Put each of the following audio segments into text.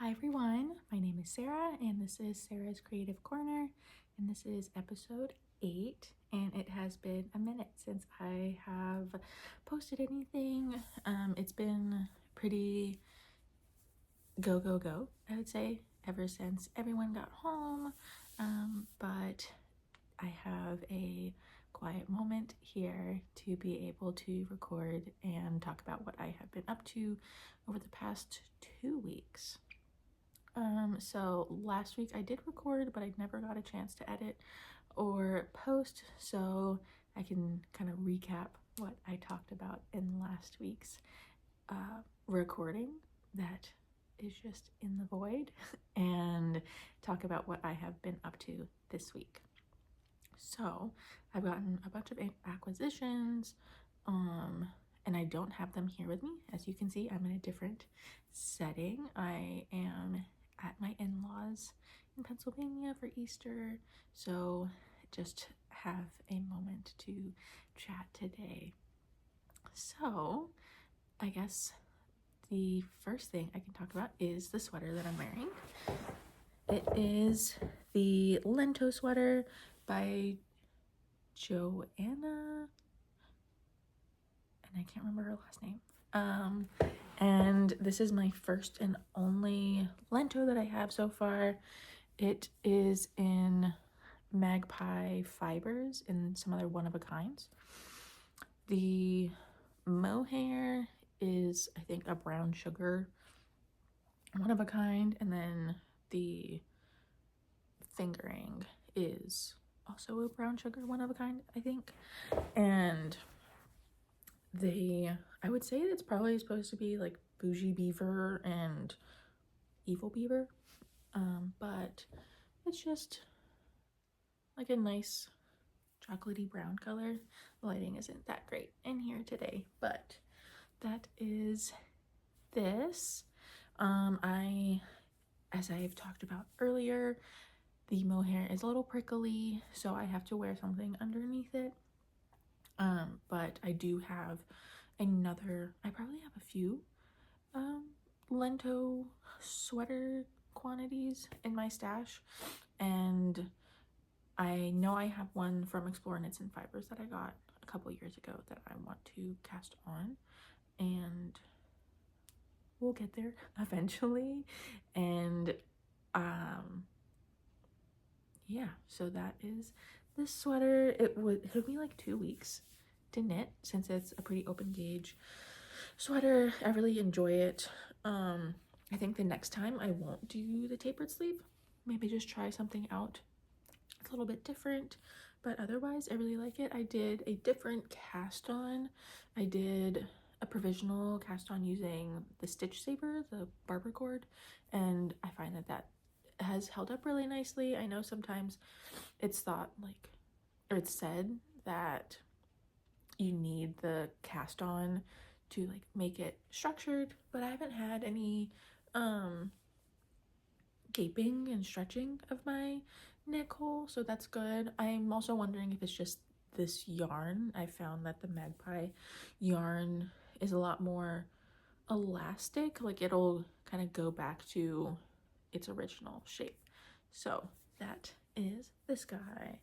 Hi everyone, my name is Sarah and this is Sarah's Creative Corner and this is episode 8 and it has been a minute since I have posted anything. It's been pretty go, I would say, ever since everyone got home, but I have a quiet moment here to be able to record and talk about what I have been up to over the past 2 weeks. So last week I did record, but I never got a chance to edit or post, so I can kind of recap what I talked about in last week's recording that is just in the void and talk about what I have been up to this week. So I've gotten a bunch of acquisitions, and I don't have them here with me. As you can see, I'm in a different setting. I am at my in-laws in Pennsylvania for Easter, so just have a moment to chat today. So I guess the first thing I can talk about is the sweater that I'm wearing. It is the Lento sweater by Jonna, and I can't remember her last name. And this is my first and only Lento that I have so far. It is in Magpie fibers and some other one-of-a-kinds. The mohair is, I think, a brown sugar one-of-a-kind, and then the fingering is also a brown sugar one-of-a-kind, I think. And I would say it's probably supposed to be like Bougie Beaver and Evil Beaver, but it's just like a nice chocolatey brown color. The lighting isn't that great in here today, but that is this. As I've talked about earlier, the mohair is a little prickly, so I have to wear something underneath it. But I do have I probably have a few Lento sweater quantities in my stash, and I know I have one from Explore Knits and Fibers that I got a couple years ago that I want to cast on, and we'll get there eventually. And yeah, so that is this sweater. It took me like 2 weeks to knit since it's a pretty open gauge sweater. I really enjoy it. I think the next time I won't do the tapered sleeve, maybe just try something out a little bit different, but otherwise I really like it. I did a different cast on. I did a provisional cast on using the Stitch Saber, the barber cord, and I find that has held up really nicely. I know sometimes it's thought like, or it's said that you need the cast on to like make it structured, but I haven't had any gaping and stretching of my neck hole, so that's good. I'm also wondering if it's just this yarn. I found that the Magpie yarn is a lot more elastic, like it'll kind of go back to its original shape. So that is this guy.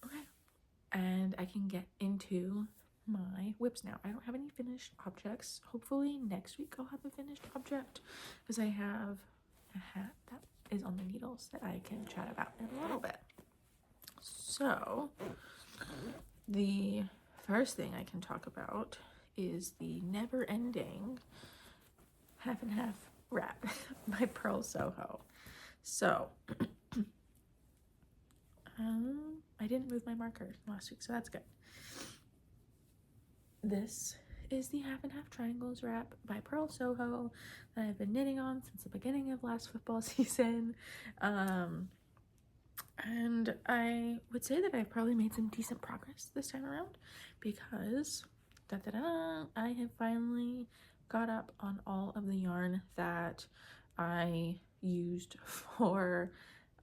Okay, and I can get into my whips now. I don't have any finished objects. Hopefully next week I'll have a finished object, because I have a hat that is on the needles that I can chat about in a little bit. So the first thing I can talk about is the never-ending half and half wrap by Purl Soho. So I didn't move my marker last week, so that's good. This is the half and half triangles wrap by Purl Soho that I've been knitting on since the beginning of last football season. And I would say that I've probably made some decent progress this time around, because I have finally got up on all of the yarn that I used for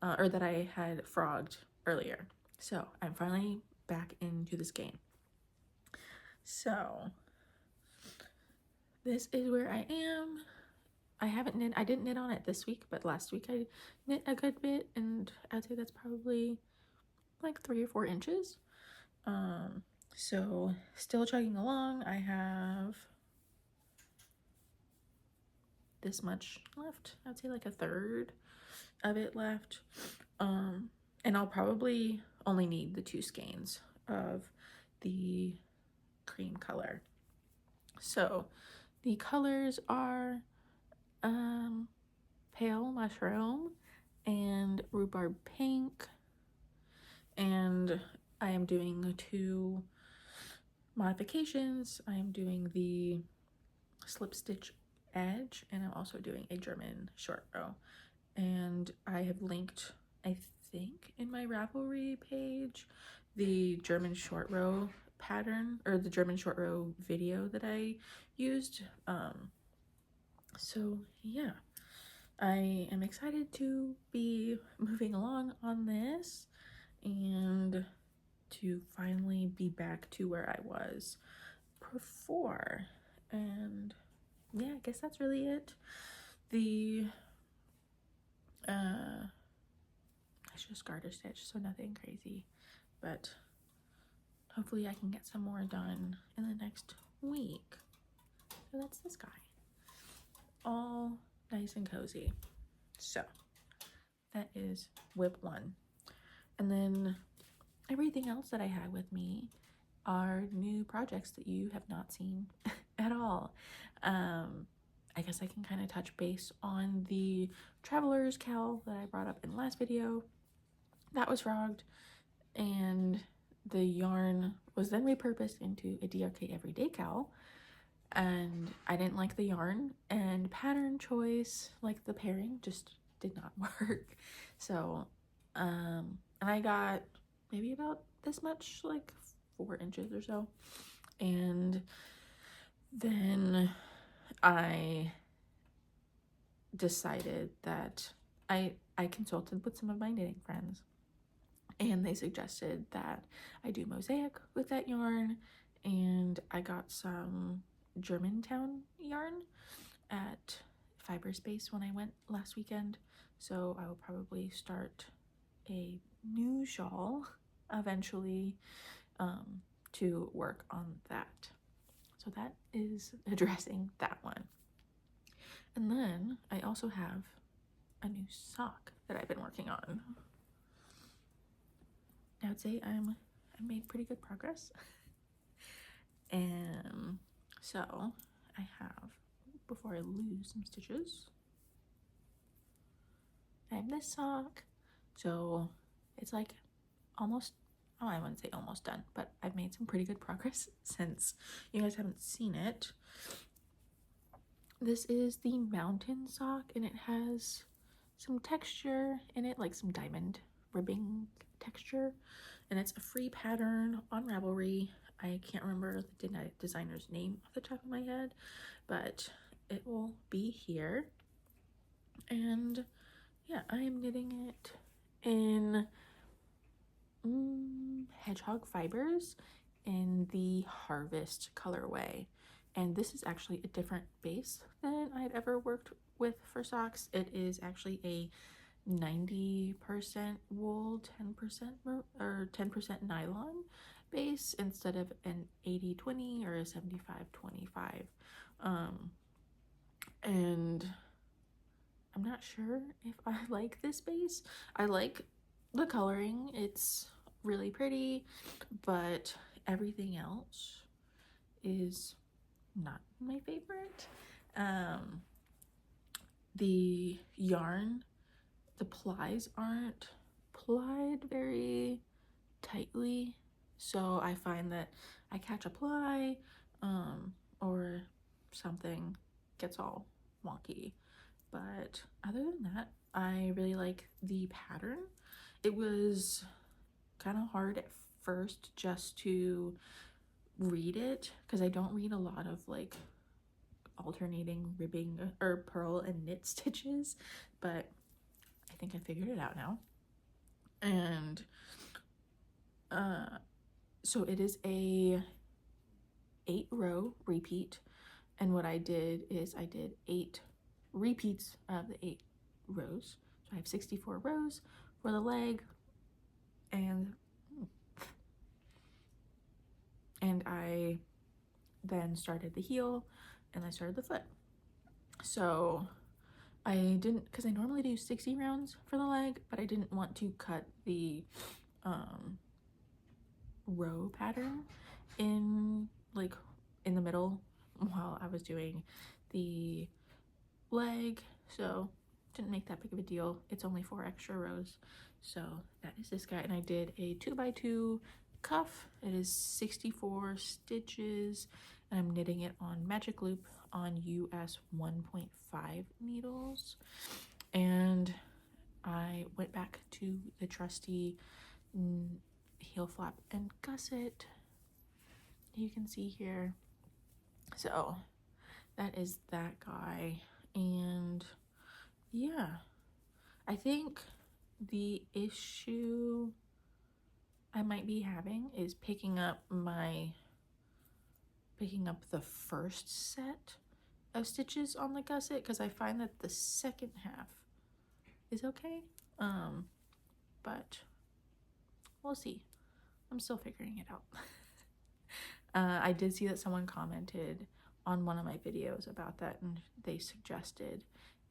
or that I had frogged earlier. So I'm finally back into this game. So this is where I am. I haven't knit, I didn't knit on it this week, but last week I knit a good bit, and I'd say that's probably like 3 or 4 inches. So still chugging along. I have this much left. I'd say like a third of it left. And I'll probably only need the 2 skeins of the cream color. So the colors are pale mushroom and rhubarb pink, and I am doing 2 modifications. I am doing the slip stitch edge, and I'm also doing a German short row, and I have linked, I think, in my Ravelry page, the German short row pattern, or the German short row video that I used. So yeah, I am excited to be moving along on this and to finally be back to where I was before. And yeah, I guess that's really it. I just garter stitch, so nothing crazy, but hopefully I can get some more done in the next week. So that's this guy, all nice and cozy. So that is whip 1. And then everything else that I had with me are new projects that you have not seen at all. I guess I can kind of touch base on the Traveler's cowl that I brought up in the last video. That was frogged, and the yarn was then repurposed into a DRK everyday cowl, and I didn't like the yarn, and pattern choice, like the pairing, just did not work. So and I got maybe about this much, like 4 inches or so, and then I decided that I consulted with some of my knitting friends, and they suggested that I do mosaic with that yarn, and I got some Germantown yarn at Fiber Space when I went last weekend, so I will probably start a new shawl eventually to work on that. So that is addressing that one. And then I also have a new sock that I've been working on. I would say I made pretty good progress. And so I have, before I lose some stitches, I have this sock. So it's like almost, oh, I wouldn't say almost done, but I've made some pretty good progress since you guys haven't seen it. This is the mountain sock, and it has some texture in it, like some diamond ribbing texture, and it's a free pattern on Ravelry. I can't remember the designer's name off the top of my head, but it will be here. And yeah, I am knitting it in Hedgehog fibers in the Harvest colorway, and this is actually a different base than I'd ever worked with for socks. It is actually a 90% wool, 10% nylon base instead of an 80-20 or a 75-25. And I'm not sure if I like this base. I like the coloring, it's really pretty, but everything else is not my favorite. The yarn, the plies aren't plied very tightly, so I find that I catch a ply or something gets all wonky. But other than that, I really like the pattern. It was kind of hard at first just to read it because I don't read a lot of like alternating ribbing or purl and knit stitches, but I think I figured it out now. And so it is a 8-row repeat, and what I did is I did 8 repeats of the 8 rows. So I have 64 rows for the leg, and I then started the heel, and I started the foot. So I didn't, because I normally do 60 rounds for the leg, but I didn't want to cut the row pattern in the middle while I was doing the leg, so didn't make that big of a deal. It's only 4 extra rows. So that is this guy, and I did a 2x2 cuff. It is 64 stitches, and I'm knitting it on magic loop on US 1.5 needles. And I went back to the trusty heel flap and gusset, you can see here. So that is that guy. And yeah, I think the issue I might be having is picking up the first set of stitches on the gusset, because I find that the second half is okay, but we'll see. I'm still figuring it out. I did see that someone commented on one of my videos about that, and they suggested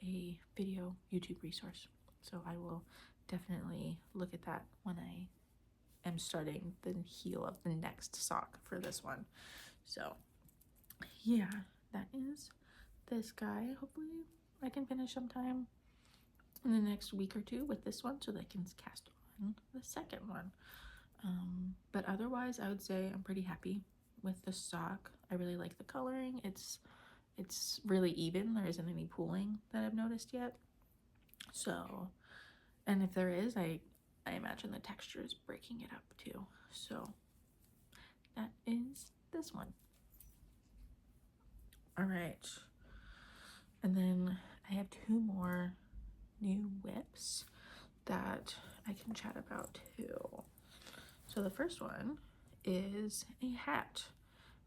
a video YouTube resource, so I will definitely look at that when I am starting the heel of the next sock for this one. So yeah, that is this guy. Hopefully I can finish sometime in the next week or 2 with this one, so that I can cast on the second one. But otherwise, I would say I'm pretty happy with the sock. I really like the coloring. It's really even. There isn't any pooling that I've noticed yet. So, and if there is, I imagine the texture is breaking it up too. So that is this one. All right. And then I have 2 more new whips that I can chat about too. So the first one is a hat,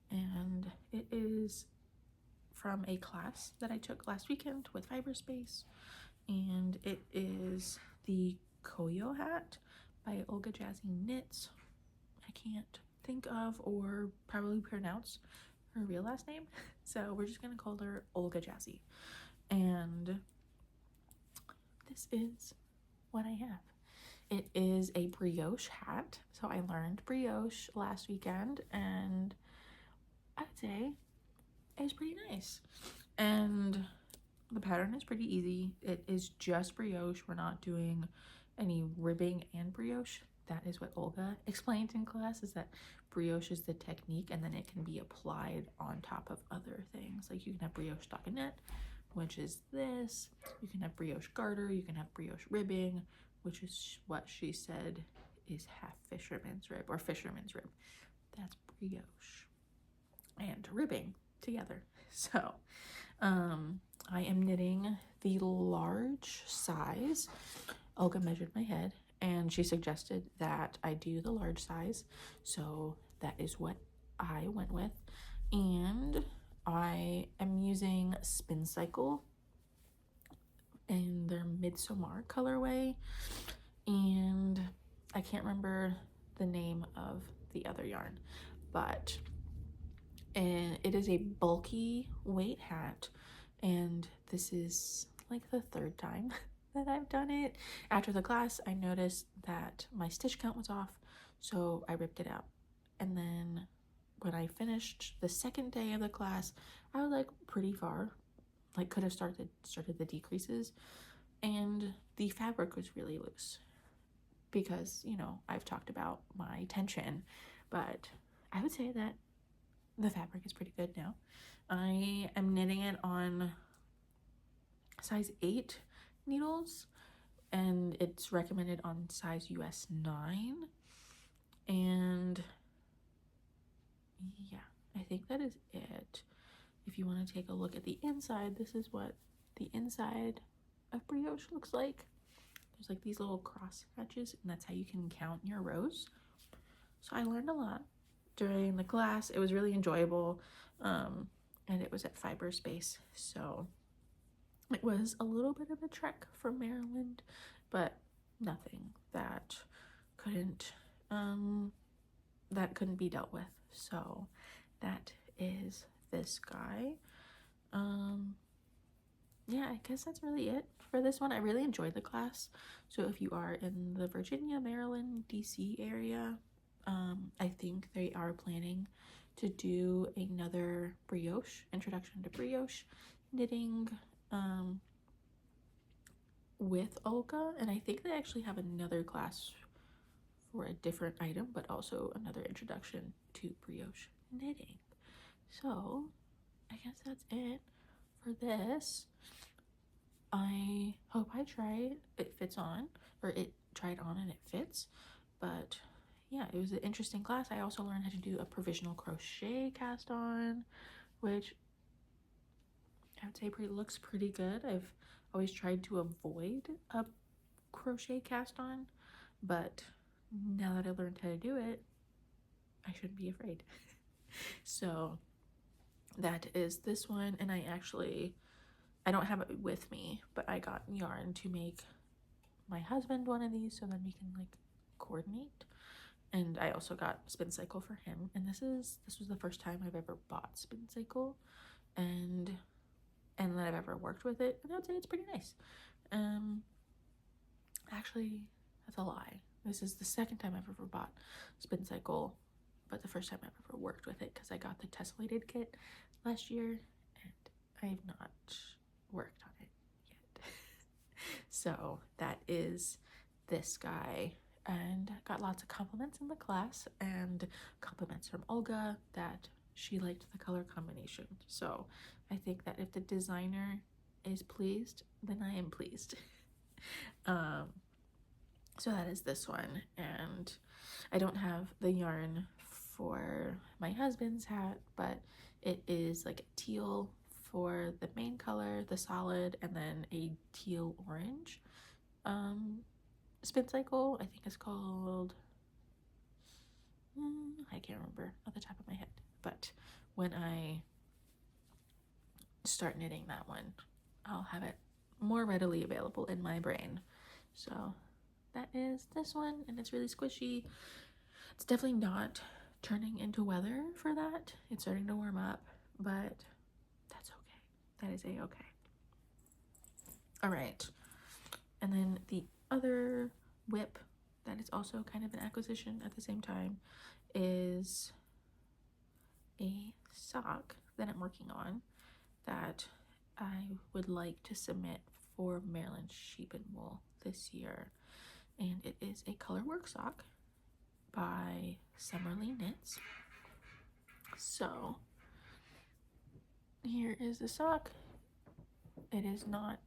and it is from a class that I took last weekend with Fiberspace, and it is the KOYO hat by Olga Jazzy Knits. I can't think of or probably pronounce her real last name, so we're just gonna call her Olga Jazzy. And this is what I have. It is a brioche hat. So I learned brioche last weekend, and I'd say it's pretty nice. And the pattern is pretty easy. It is just brioche. We're not doing any ribbing and brioche. That is what Olga explained in class, is that brioche is the technique, and then it can be applied on top of other things. Like you can have brioche stockinette, which is this. You can have brioche garter. You can have brioche ribbing, which is what she said is half fisherman's rib or fisherman's rib. That's brioche and ribbing together. So I am knitting the large size. Olga measured my head, and she suggested that I do the large size, so that is what I went with. And I am using Spincycle in their Midsommar colorway, and I can't remember the name of the other yarn, but it is a bulky weight hat, and this is like the 3rd time that I've done it. After the class, I noticed that my stitch count was off, so I ripped it out. And then when I finished the 2nd day of the class, I was like pretty far, like could have started the decreases, and the fabric was really loose because, you know, I've talked about my tension, but I would say that the fabric is pretty good now. I am knitting it on size 8 needles, and it's recommended on size US 9. And yeah, I think that is it. If you want to take a look at the inside, this is what the inside of brioche looks like. There's like these little cross hatches, and that's how you can count your rows. So I learned a lot during the class. It was really enjoyable, and it was at Fiberspace, so It was a little bit of a trek from Maryland, but nothing that couldn't be dealt with. So that is this guy. Yeah, I guess that's really it for this one. I really enjoyed the class. So if you are in the Virginia, Maryland, DC area, I think they are planning to do another brioche, introduction to brioche knitting, with Olga, and I think they actually have another class for a different item, but also another introduction to brioche knitting. So I guess that's it for this. I hope I try it fits on, or it tried on and it fits. But yeah, it was an interesting class. I also learned how to do a provisional crochet cast on, which I would say looks pretty good. I've always tried to avoid a crochet cast on, but now that I learned how to do it, I shouldn't be afraid. So that is this one, and I don't have it with me, but I got yarn to make my husband one of these so then we can like coordinate. And I also got Spincycle for him, and this was the first time I've ever bought Spincycle and that I've ever worked with it, and I would say it's pretty nice. Actually, that's a lie. This is the second time I've ever bought Spincycle, but the first time I've ever worked with it, because I got the tessellated kit last year and I've not worked on it yet. So that is this guy, and got lots of compliments in the class and compliments from Olga that she liked the color combination. So I think that if the designer is pleased, then I am pleased. So that is this one, and I don't have the yarn for my husband's hat, but it is like a teal for the main color, the solid, and then a teal orange Spincycle. I think it's called, I can't remember off the top of my head, but when I start knitting that one, I'll have it more readily available in my brain. So that is this one, and it's really squishy. It's definitely not turning into weather for that. It's starting to warm up, but that's okay. That is a-okay. All right, and then the other whip that is also kind of an acquisition at the same time is a sock that I'm working on that I would like to submit for Maryland Sheep and Wool this year, and it is a colorwork sock by Summerly Knits. So here is the sock. It is not,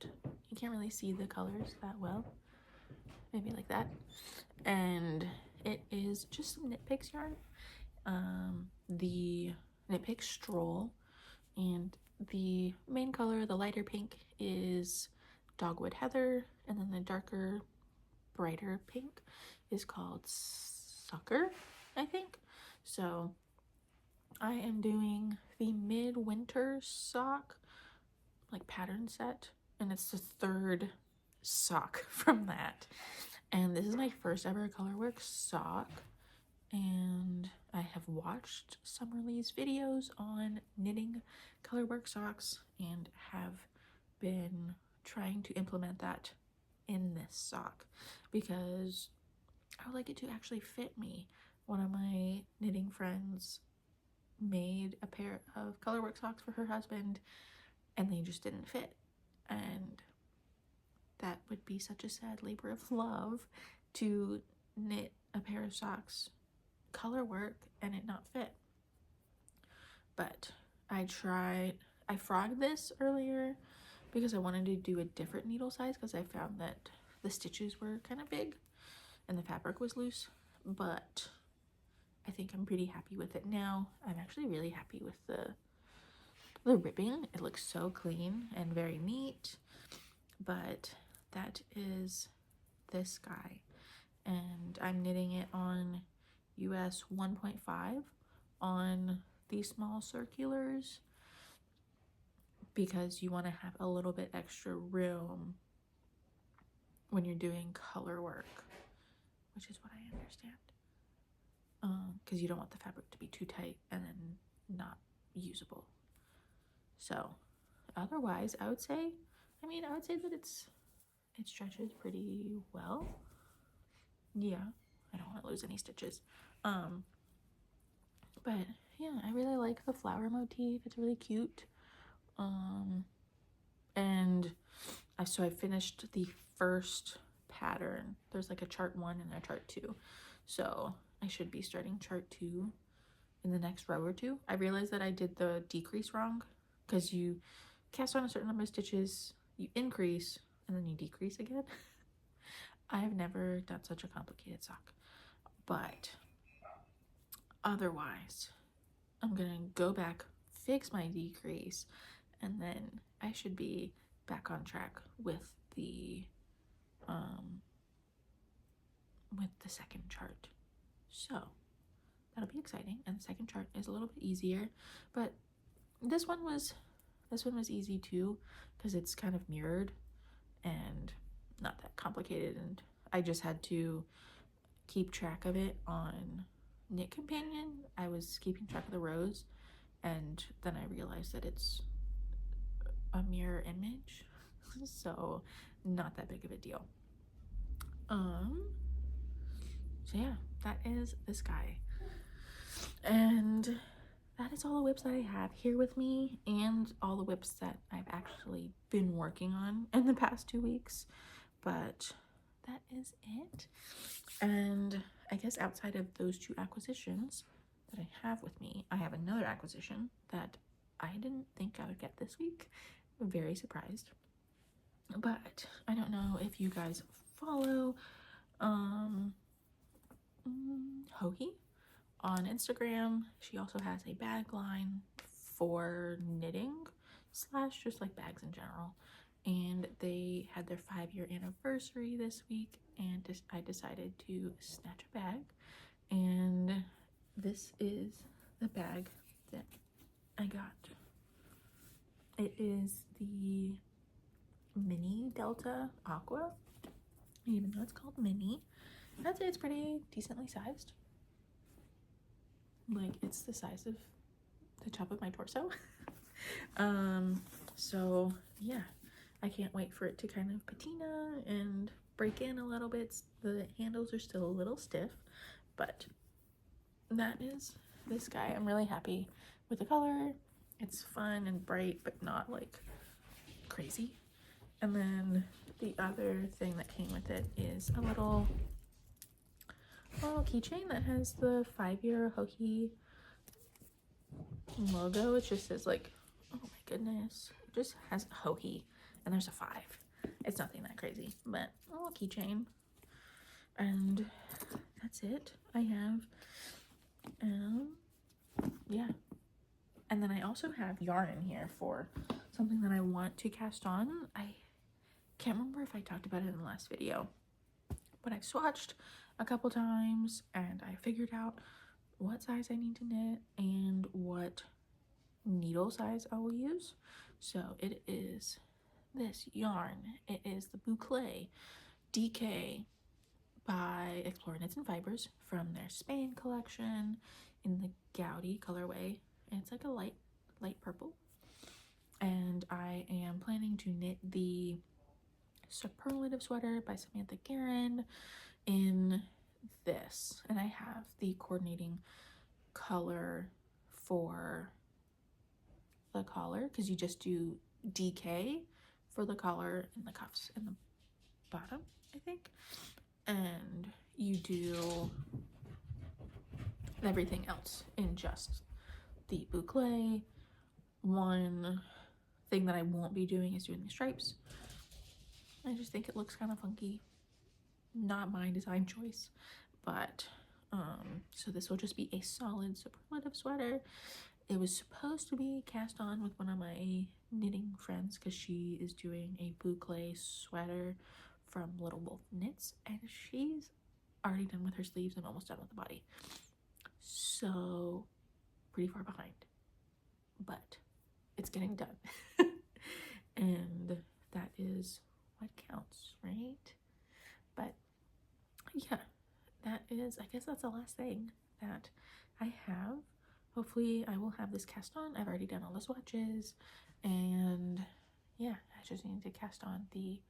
you can't really see the colors that well, maybe like that, and it is just some KnitPicks yarn, the KnitPicks Stroll, and the main color, the lighter pink, is Dogwood Heather, and then the darker, brighter pink is called Sucker, I think. So I am doing the Midwinter sock, like pattern set, and it's the third sock from that. And this is my first ever colorwork sock, and I have watched Summerly's videos on knitting colorwork socks and have been trying to implement that in this sock because I would like it to actually fit me. One of my knitting friends made a pair of colorwork socks for her husband and they just didn't fit, and that would be such a sad labor of love to knit a pair of socks color work and it not fit. But I frogged this earlier because I wanted to do a different needle size because I found that the stitches were kind of big and the fabric was loose, but I think I'm pretty happy with it now. I'm actually really happy with the ribbing. It looks so clean and very neat. But that is this guy, and I'm knitting it on US 1.5 on these small circulars because you want to have a little bit extra room when you're doing color work, which is what I understand. Because you don't want the fabric to be too tight and then not usable. So otherwise, I would say that it stretches pretty well. Yeah, I don't want to lose any stitches. But yeah, I really like the flower motif. It's really cute. And so I finished the first pattern. There's like a chart 1 and a chart 2. So I should be starting chart 2 in the next row or two. I realized that I did the decrease wrong, because you cast on a certain number of stitches, you increase, and then you decrease again. I have never done such a complicated sock. But otherwise, I'm gonna go back, fix my decrease, and then I should be back on track with the second chart. So that'll be exciting. And the second chart is a little bit easier, but this one was easy too, because it's kind of mirrored and not that complicated, and I just had to keep track of it on Knit Companion. I was keeping track of the rows, and then I realized that it's a mirror image, so not that big of a deal. So yeah, that is this guy, and that is all the whips that I have here with me, and all the whips that I've actually been working on in the past 2 weeks. But that is it. And I guess outside of those 2 acquisitions that I have with me, I have another acquisition that I didn't think I would get this week. I'm very surprised. But I don't know if you guys follow Hohi on Instagram. She also has a bag line for knitting / just like bags in general, and they had their 5-year anniversary this week, and I decided to snatch a bag, and this is the bag that I got. It is the Mini Delta Aqua, even though it's called Mini. I'd say it's pretty decently sized. Like, it's the size of the top of my torso. So yeah, I can't wait for it to kind of patina and break in a little bit. The handles are still a little stiff, but that is this guy. I'm really happy with the color. It's fun and bright, but not like crazy. And then the other thing that came with it is a little keychain that has the 5-year Hohi logo. It just says, like, oh my goodness, it just has Hohi and there's a 5. It's nothing that crazy, but a little keychain. And that's it. I have yeah, and then I also have yarn in here for something that I want to cast on. I can't remember if I talked about it in the last video, but I've swatched a couple times and I figured out what size I need to knit and what needle size I will use. So it is this yarn. It is the Boucle DK by Explore Knits and Fibers from their Spain collection in the Gaudi colorway, and it's like a light purple. And I am planning to knit the Superlative Sweater by Samantha Guerin in this, and I have the coordinating color for the collar, because you just do DK for the collar and the cuffs and the bottom, I think, and you do everything else in just the boucle. One thing that I won't be doing is doing the stripes. I just think it looks kind of funky. Not my design choice, but so this will just be a solid superlative sweater. It was supposed to be cast on with one of my knitting friends because she is doing a boucle sweater from Little Wolf Knits, and she's already done with her sleeves and almost done with the body, so pretty far behind, but it's getting done. and that is what counts, right? But yeah, that is, I guess that's the last thing that I have. Hopefully I will have this cast on. I've already done all the swatches, and yeah, I just need to cast on the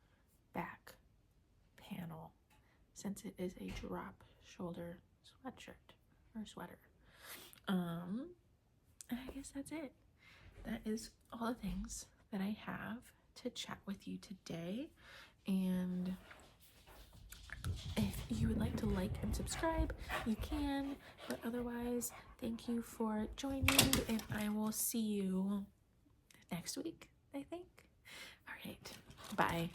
back panel since it is a drop shoulder sweatshirt or sweater. And I guess that's it. That is all the things that I have to chat with you today. And if you would like to like and subscribe, you can. But otherwise, thank you for joining, and I will see you next week, I think. All right. Bye.